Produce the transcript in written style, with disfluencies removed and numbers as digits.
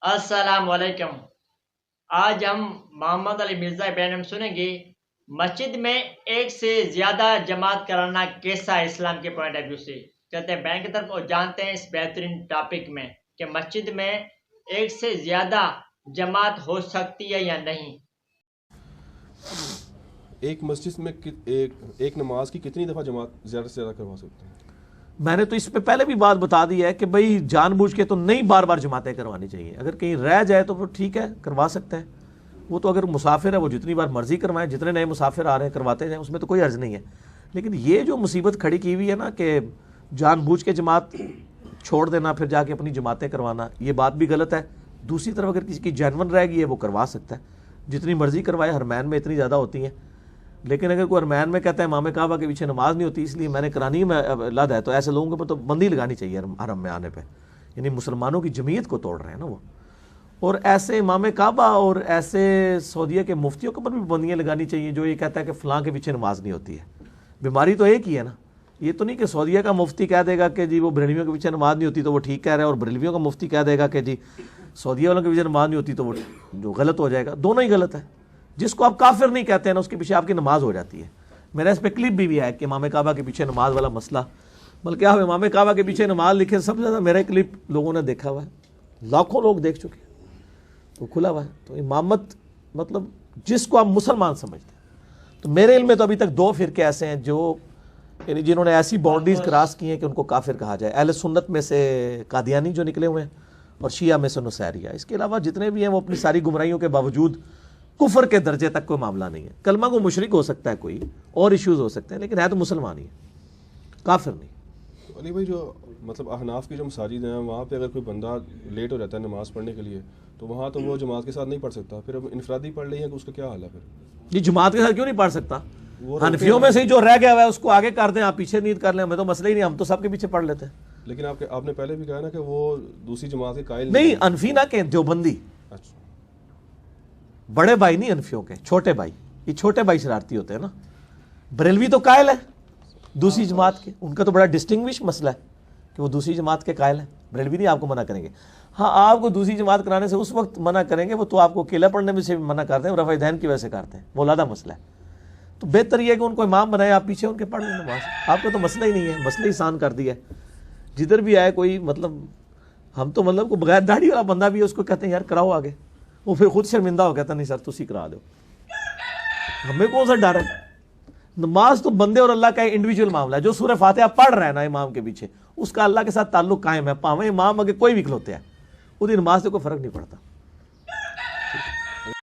السلام علیکم۔ آج ہم محمد علی مرزا بیان سنیں گے مسجد میں ایک سے زیادہ جماعت کرانا کیسا ہے اسلام کے پوائنٹ آف ویو سے۔ چلتے ہیں بیان کی طرف اور جانتے ہیں اس بہترین ٹاپک میں کہ مسجد میں ایک سے زیادہ جماعت ہو سکتی ہے یا نہیں۔ ایک مسجد میں ایک نماز کی کتنی دفعہ جماعت زیادہ سے زیادہ کروا سکتے ہیں؟ میں نے تو اس پہ پہلے بھی بات بتا دی ہے کہ بھئی جان بوجھ کے تو نہیں بار بار جماعتیں کروانی چاہیے۔ اگر کہیں رہ جائے تو ٹھیک ہے، کروا سکتے ہیں۔ وہ تو اگر مسافر ہے وہ جتنی بار مرضی کروائیں، جتنے نئے مسافر آ رہے ہیں کرواتے جائیں، اس میں تو کوئی عرض نہیں ہے۔ لیکن یہ جو مصیبت کھڑی کی ہوئی ہے نا کہ جان بوجھ کے جماعت چھوڑ دینا پھر جا کے اپنی جماعتیں کروانا، یہ بات بھی غلط ہے۔ دوسری طرف اگر کسی کی جینون رہ گئی ہے وہ کروا سکتا ہے، جتنی مرضی کروائے۔ حرمین میں اتنی زیادہ ہوتی ہیں، لیکن اگر کوئی حرمین میں کہتا ہے امام کعبہ کے پیچھے نماز نہیں ہوتی اس لیے میں نے کرانی میں لد ہے، تو ایسے لوگوں کے تو بندی لگانی چاہیے حرم میں آنے پہ۔ یعنی مسلمانوں کی جمعیت کو توڑ رہے ہیں نا وہ۔ اور ایسے امام کعبہ اور ایسے سعودیہ کے مفتیوں کے اوپر بھی پابندیاں لگانی چاہیے جو یہ کہتا ہے کہ فلاں کے پیچھے نماز نہیں ہوتی ہے۔ بیماری تو ایک ہی ہے نا۔ یہ تو نہیں کہ سعودیہ کا مفتی کہہ دے گا کہ جی وہ بریلویوں کے پیچھے نماز نہیں ہوتی تو وہ ٹھیک کہہ رہا ہے، اور بریلویوں کا مفتی کہہ دے گا کہ جی سعودیہ والوں کے پیچھے نماز نہیں ہوتی تو وہ جو غلط ہو جائے گا۔ دونوں ہی غلط ہے۔ جس کو آپ کافر نہیں کہتے ہیں نا اس کے پیچھے آپ کی نماز ہو جاتی ہے۔ میرا اس پہ کلپ بھی ہے کہ امام کعبہ کے پیچھے نماز والا مسئلہ، بلکہ آپ امام کعبہ کے پیچھے نماز لکھیں، سب سے زیادہ میرا کلپ لوگوں نے دیکھا ہوا ہے، لاکھوں لوگ دیکھ چکے ہیں، وہ کھلا ہوا ہے۔ تو امامت مطلب جس کو آپ مسلمان سمجھتے ہیں، تو میرے علم میں تو ابھی تک 2 فرقے ایسے ہیں جو یعنی جنہوں نے ایسی باؤنڈریز کراس کی ہیں کہ ان کو کافر کہا جائے۔ اہل سنت میں سے قادیانی جو نکلے ہوئے ہیں، اور شیعہ میں سے نصیریہ۔ اس کے علاوہ جتنے بھی ہیں وہ اپنی ساری گمراہیوں کے باوجود کفر کے درجے تک کوئی معاملہ نہیں ہے۔ کلمہ کو مشرک ہو سکتا ہے کوئی، اور ایشوز ہو سکتے ہیں، لیکن ہے تو مسلمان ہی ہے، کافر نہیں۔ علی بھائی، جو مطلب احناف کی جو مساجد ہیں وہاں پہ اگر کوئی بندہ لیٹ ہو جاتا ہے نماز پڑھنے کے لیے تو وہاں تو وہ جماعت کے ساتھ نہیں پڑھ سکتا، پھر اب انفرادی پڑھ رہی ہے کہ اس کا کیا حال ہے پھر؟ یہ جماعت کے ساتھ کیوں نہیں پڑھ سکتا؟ حنفیوں میں سے جو رہ گیا ہوا ہے اس کو آگے کر دیں، آپ پیچھے نیت کر لیں، ہمیں تو مسئلہ ہی نہیں، ہم تو سب کے پیچھے پڑھ لیتے ہیں۔ لیکن آپ نے پہلے بھی کہا نا کہ وہ دوسری جماعت کے قائل نہیں، انفی نہ کہ دیوبندی، اچھا، بڑے بھائی نہیں انفیوں کے، چھوٹے بھائی۔ یہ چھوٹے بھائی شرارتی ہوتے ہیں نا۔ بریلوی تو قائل ہے دوسری جماعت کے، ان کا تو بڑا ڈسٹنگوش مسئلہ ہے کہ وہ دوسری جماعت کے قائل ہیں۔ بریلوی نہیں آپ کو منع کریں گے۔ ہاں، آپ کو دوسری جماعت کرانے سے اس وقت منع کریں گے، وہ تو آپ کو اکیلا پڑھنے میں سے بھی منع کرتے ہیں، رفع دین کی وجہ سے کرتے ہیں، وہ علیحدہ مسئلہ ہے۔ تو بہتر یہ ہے کہ ان کو امام بنائے، آپ پیچھے ان کے پڑھ لیں نماز۔ آپ کو تو مسئلہ ہی نہیں ہے، مسئلہ ہی آسان کر دیا ہے۔ جدھر بھی آئے کوئی مطلب ہم تو مطلب کوئی بغیر داڑھی والا بندہ بھی ہے اس کو کہتے ہیں یار کراؤ آگے، وہ پھر خود شرمندہ ہو کہتا نہیں سر تسی کرا دو، ہمیں کون سا ڈر ہے؟ نماز تو بندے اور اللہ کا انڈیویجول معاملہ ہے۔ جو سورہ فاتحہ پڑھ رہا ہے نا امام کے پیچھے، اس کا اللہ کے ساتھ تعلق قائم ہے، پاویں امام اگر کوئی بھی کھلوتے ہیں، وہ نماز سے کوئی فرق نہیں پڑتا۔